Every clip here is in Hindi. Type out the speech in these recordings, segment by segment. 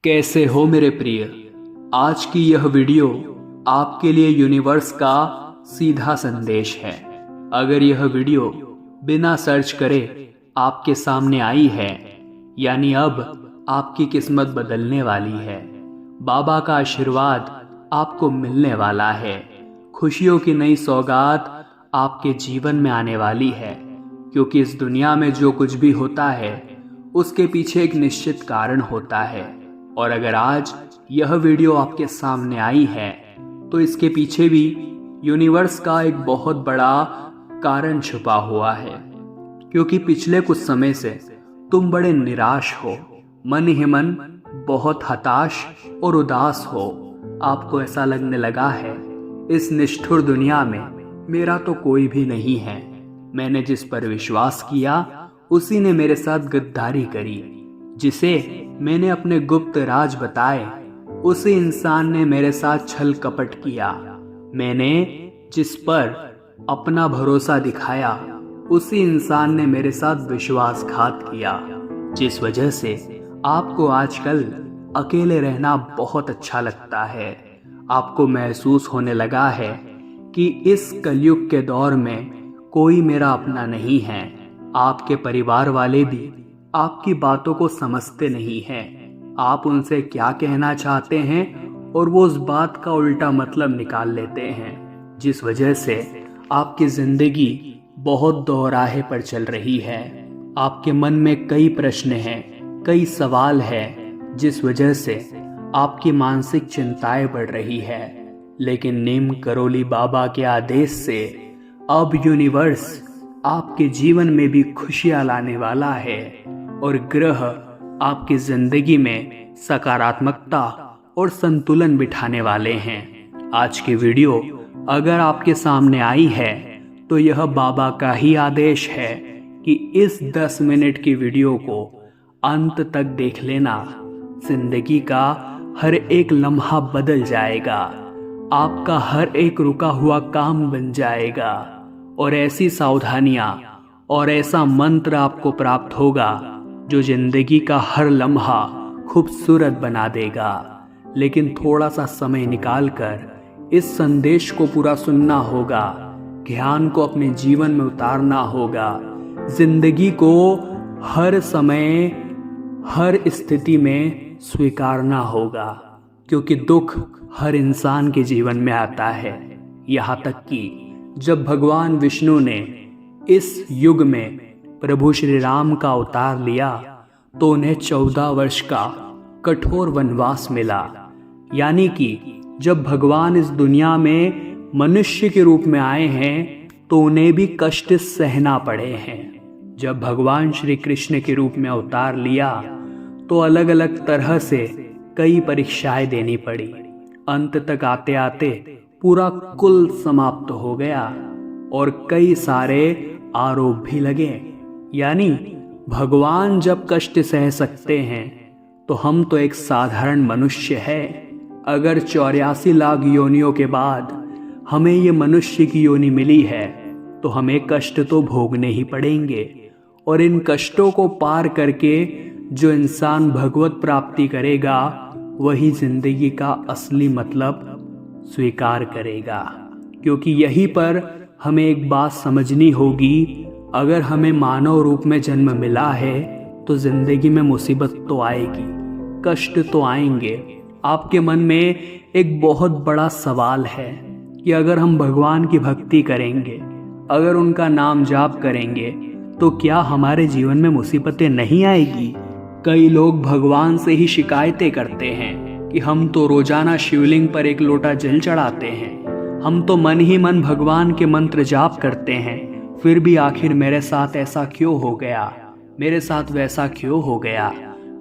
कैसे हो मेरे प्रिय। आज की यह वीडियो आपके लिए यूनिवर्स का सीधा संदेश है। अगर यह वीडियो बिना सर्च करे आपके सामने आई है, यानी अब आपकी किस्मत बदलने वाली है। बाबा का आशीर्वाद आपको मिलने वाला है। खुशियों की नई सौगात आपके जीवन में आने वाली है, क्योंकि इस दुनिया में जो कुछ भी होता है उसके पीछे एक निश्चित कारण होता है। और अगर आज यह वीडियो आपके सामने आई है तो इसके पीछे भी यूनिवर्स का एक बहुत बड़ा कारण छुपा हुआ है। क्योंकि पिछले कुछ समय से तुम बड़े निराश हो, मन ही मन बहुत हताश और उदास हो। आपको ऐसा लगने लगा है इस निष्ठुर दुनिया में मेरा तो कोई भी नहीं है। मैंने जिस पर विश्वास किया उसी ने मेरे साथ गद्दारी करी। जिसे मैंने अपने गुप्त राज बताए उसी इंसान ने मेरे साथ छल कपट किया। मैंने जिस पर अपना भरोसा दिखाया उसी इंसान ने मेरे साथ विश्वासघात किया, जिस वजह से आपको आजकल अकेले रहना बहुत अच्छा लगता है। आपको महसूस होने लगा है कि इस कलयुग के दौर में कोई मेरा अपना नहीं है। आपके परिवार वाले भी आपकी बातों को समझते नहीं हैं। आप उनसे क्या कहना चाहते हैं और वो उस बात का उल्टा मतलब निकाल लेते हैं, जिस वजह से आपकी जिंदगी बहुत दोराहे पर चल रही है। आपके मन में कई प्रश्न हैं, कई सवाल हैं, जिस वजह से आपकी मानसिक चिंताएं बढ़ रही है। लेकिन नीम करोली बाबा के आदेश से अब यूनिवर्स आपके जीवन में भी खुशियां लाने वाला है और ग्रह आपकी जिंदगी में सकारात्मकता और संतुलन बिठाने वाले हैं। आज की वीडियो अगर आपके सामने आई है तो यह बाबा का ही आदेश है कि इस 10 मिनट की वीडियो को अंत तक देख लेना। जिंदगी का हर एक लम्हा बदल जाएगा, आपका हर एक रुका हुआ काम बन जाएगा और ऐसी सावधानियां और ऐसा मंत्र आपको प्राप्त होगा जो जिंदगी का हर लम्हा खूबसूरत बना देगा। लेकिन थोड़ा सा समय निकालकर इस संदेश को पूरा सुनना होगा, ज्ञान को अपने जीवन में उतारना होगा। जिंदगी को हर समय हर स्थिति में स्वीकारना होगा, क्योंकि दुख हर इंसान के जीवन में आता है। यहाँ तक कि जब भगवान विष्णु ने इस युग में प्रभु श्री राम का अवतार लिया तो उन्हें 14 वर्ष का कठोर वनवास मिला। यानी कि जब भगवान इस दुनिया में मनुष्य के रूप में आए हैं तो उन्हें भी कष्ट सहना पड़े हैं। जब भगवान श्री कृष्ण के रूप में अवतार लिया तो अलग अलग तरह से कई परीक्षाएं देनी पड़ी। अंत तक आते आते पूरा कुल समाप्त हो गया और कई सारे आरोप भी लगे। यानी भगवान जब कष्ट सह सकते हैं तो हम तो एक साधारण मनुष्य है। अगर 84 लाख योनियों के बाद हमें ये मनुष्य की योनि मिली है तो हमें कष्ट तो भोगने ही पड़ेंगे। और इन कष्टों को पार करके जो इंसान भगवत प्राप्ति करेगा वही जिंदगी का असली मतलब स्वीकार करेगा। क्योंकि यहीं पर हमें एक बात समझनी होगी, अगर हमें मानव रूप में जन्म मिला है तो जिंदगी में मुसीबत तो आएगी, कष्ट तो आएंगे। आपके मन में एक बहुत बड़ा सवाल है कि अगर हम भगवान की भक्ति करेंगे, अगर उनका नाम जाप करेंगे तो क्या हमारे जीवन में मुसीबतें नहीं आएगी। कई लोग भगवान से ही शिकायतें करते हैं कि हम तो रोजाना शिवलिंग पर 1 लोटा जल चढ़ाते हैं, हम तो मन ही मन भगवान के मंत्र जाप करते हैं, फिर भी आखिर मेरे साथ ऐसा क्यों हो गया, मेरे साथ वैसा क्यों हो गया।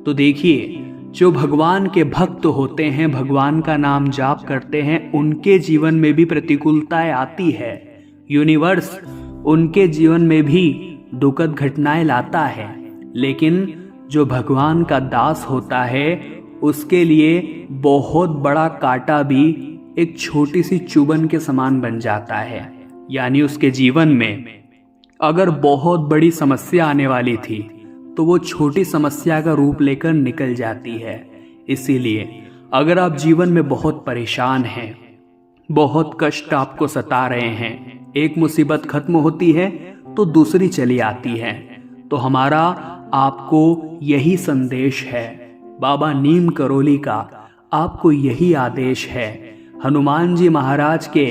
तो देखिए, जो भगवान के भक्त होते हैं, भगवान का नाम जाप करते हैं, उनके जीवन में भी प्रतिकूलताएं आती है। यूनिवर्स उनके जीवन में भी दुखद घटनाएं लाता है। लेकिन जो भगवान का दास होता है उसके लिए बहुत बड़ा कांटा भी एक छोटी सी चुभन के समान बन जाता है। यानी उसके जीवन में अगर बहुत बड़ी समस्या आने वाली थी तो वो छोटी समस्या का रूप लेकर निकल जाती है। इसीलिए अगर आप जीवन में बहुत परेशान हैं, बहुत कष्ट आपको सता रहे हैं, एक मुसीबत खत्म होती है तो दूसरी चली आती है, तो हमारा आपको यही संदेश है, बाबा नीम करोली का आपको यही आदेश है, हनुमान जी महाराज के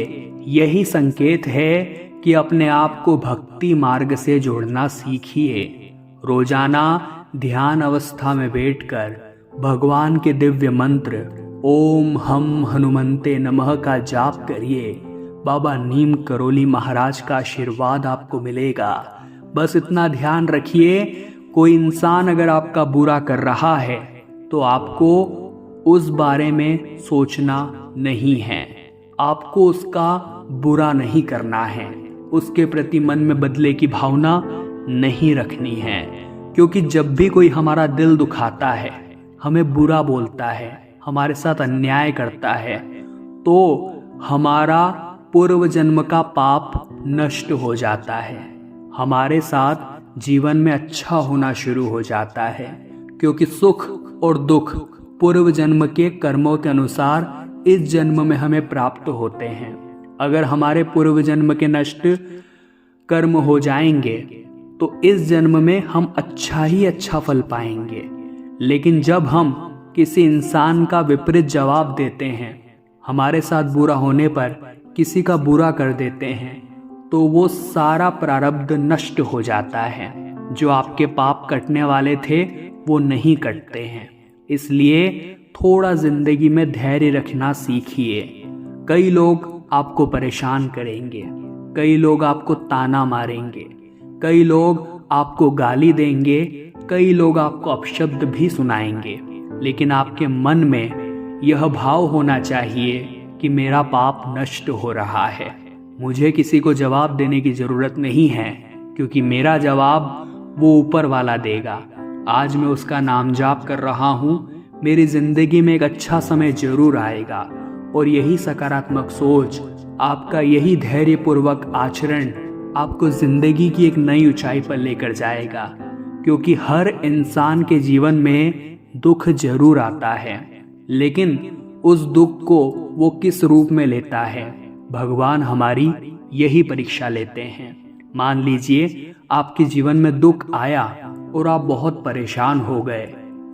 यही संकेत है कि अपने आप को भक्ति मार्ग से जोड़ना सीखिए। रोजाना ध्यान अवस्था में बैठकर भगवान के दिव्य मंत्र ओम हम हनुमंते नमः का जाप करिए। बाबा नीम करोली महाराज का आशीर्वाद आपको मिलेगा। बस इतना ध्यान रखिए, कोई इंसान अगर आपका बुरा कर रहा है तो आपको उस बारे में सोचना नहीं है, आपको उसका बुरा नहीं करना है, उसके प्रति मन में बदले की भावना नहीं रखनी है। क्योंकि जब भी कोई हमारा दिल दुखाता है, हमें बुरा बोलता है, हमारे साथ अन्याय करता है, तो हमारा पूर्व जन्म का पाप नष्ट हो जाता है, हमारे साथ जीवन में अच्छा होना शुरू हो जाता है। क्योंकि सुख और दुख पूर्व जन्म के कर्मों के अनुसार इस जन्म में हमें प्राप्त होते हैं। अगर हमारे पूर्व जन्म के नष्ट कर्म हो जाएंगे तो इस जन्म में हम अच्छा ही अच्छा फल पाएंगे। लेकिन जब हम किसी इंसान का विपरीत जवाब देते हैं, हमारे साथ बुरा होने पर किसी का बुरा कर देते हैं, तो वो सारा प्रारब्ध नष्ट हो जाता है। जो आपके पाप कटने वाले थे वो नहीं कटते हैं। इसलिए थोड़ा जिंदगी में धैर्य रखना सीखिए। कई लोग आपको परेशान करेंगे, कई लोग आपको ताना मारेंगे, कई लोग आपको गाली देंगे, कई लोग आपको अपशब्द भी सुनाएंगे, लेकिन आपके मन में यह भाव होना चाहिए कि मेरा पाप नष्ट हो रहा है, मुझे किसी को जवाब देने की जरूरत नहीं है, क्योंकि मेरा जवाब वो ऊपर वाला देगा। आज मैं उसका नाम जाप कर रहा हूँ, मेरी जिंदगी में एक अच्छा समय जरूर आएगा। और यही सकारात्मक सोच, आपका यही धैर्यपूर्वक आचरण आपको जिंदगी की एक नई ऊंचाई पर लेकर जाएगा। क्योंकि हर इंसान के जीवन में दुख जरूर आता है, लेकिन उस दुख को वो किस रूप में लेता है, भगवान हमारी यही परीक्षा लेते हैं। मान लीजिए आपके जीवन में दुख आया और आप बहुत परेशान हो गए,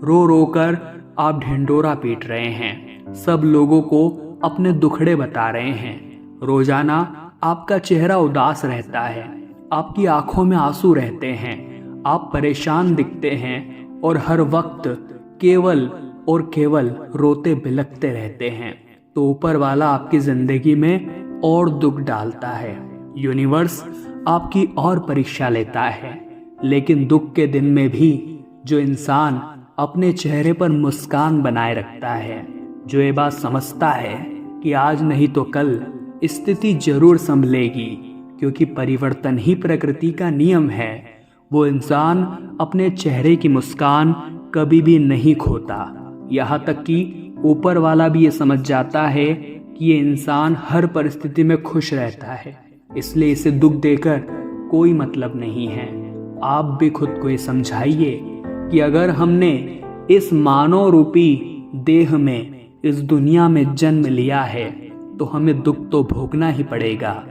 रो रो कर आप ढिंढोरा पीट रहे हैं, सब लोगों को अपने दुखड़े बता रहे हैं, रोजाना आपका चेहरा उदास रहता है, आपकी आंखों में आंसू रहते हैं, आप परेशान दिखते हैं और हर वक्त केवल और केवल रोते बिलखते रहते हैं, तो ऊपर वाला आपकी जिंदगी में और दुख डालता है। यूनिवर्स आपकी और परीक्षा लेता है। लेकिन दुख के दिन में भी जो इंसान अपने चेहरे पर मुस्कान बनाए रखता है, जो ये बात समझता है कि आज नहीं तो कल स्थिति जरूर संभलेगी, क्योंकि परिवर्तन ही प्रकृति का नियम है, वो इंसान अपने चेहरे की मुस्कान कभी भी नहीं खोता। यहाँ तक कि ऊपर वाला भी ये समझ जाता है कि ये इंसान हर परिस्थिति में खुश रहता है, इसलिए इसे दुख देकर कोई मतलब नहीं है। आप भी खुद को ये समझाइए कि अगर हमने इस मानव रूपी देह में, इस दुनिया में जन्म लिया है, तो हमें दुख तो भोगना ही पड़ेगा,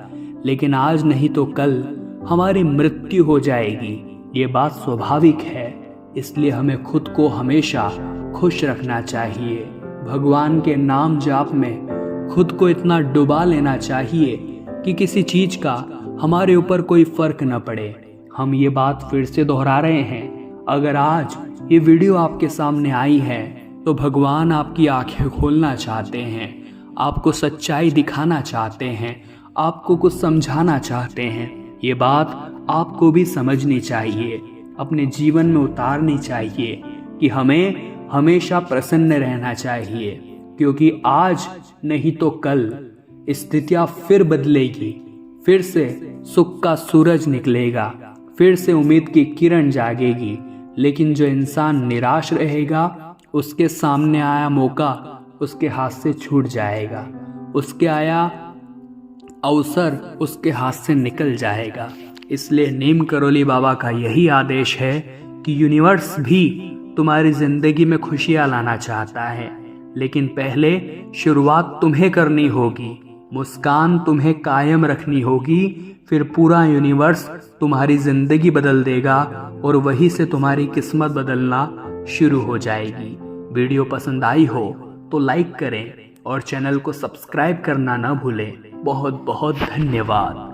लेकिन आज नहीं तो कल हमारी मृत्यु हो जाएगी, ये बात स्वाभाविक है। इसलिए हमें खुद को हमेशा खुश रखना चाहिए। भगवान के नाम जाप में खुद को इतना डुबा लेना चाहिए कि किसी चीज का हमारे ऊपर कोई फर्क न पड़े। हम ये बात फिर से दोहरा रहे हैं, अगर आज ये वीडियो आपके सामने आई है तो भगवान आपकी आंखें खोलना चाहते हैं, आपको सच्चाई दिखाना चाहते हैं, आपको कुछ समझाना चाहते हैं। ये बात आपको भी समझनी चाहिए, अपने जीवन में उतारनी चाहिए कि हमें हमेशा प्रसन्न रहना चाहिए, क्योंकि आज नहीं तो कल स्थितियां फिर बदलेगी, फिर से सुख का सूरज निकलेगा, फिर से उम्मीद की किरण जागेगी। लेकिन जो इंसान निराश रहेगा, उसके सामने आया मौका उसके हाथ से छूट जाएगा, उसके आया अवसर उसके हाथ से निकल जाएगा। इसलिए नीम करोली बाबा का यही आदेश है कि यूनिवर्स भी तुम्हारी जिंदगी में खुशियां लाना चाहता है, लेकिन पहले शुरुआत तुम्हें करनी होगी। मुस्कान तुम्हें कायम रखनी होगी, फिर पूरा यूनिवर्स तुम्हारी जिंदगी बदल देगा और वहीं से तुम्हारी किस्मत बदलना शुरू हो जाएगी। वीडियो पसंद आई हो तो लाइक करें और चैनल को सब्सक्राइब करना ना भूलें। बहुत बहुत धन्यवाद।